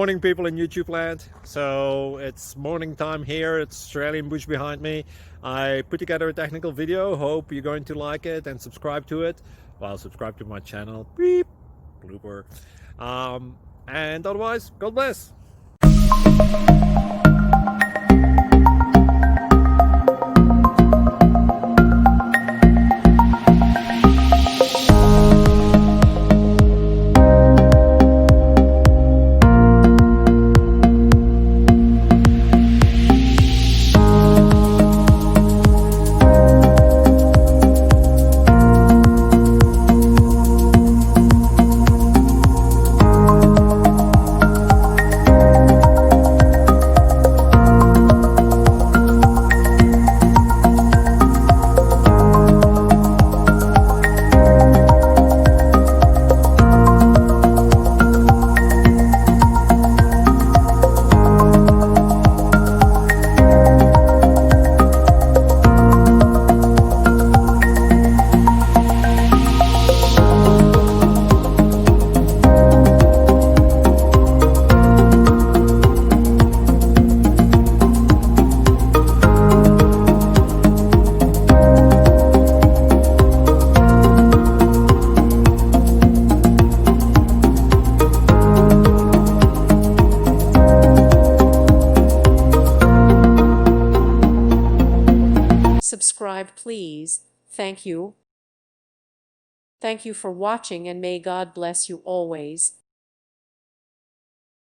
Morning, people in YouTube land. So it's morning time here. It's Australian bush behind me. I put together a technical video. Hope you're going to like it and subscribe to it. Well, subscribe to my channel. Beep. Blooper. And otherwise, God bless. Subscribe, please. Thank you. Thank you for watching, and may God bless you always.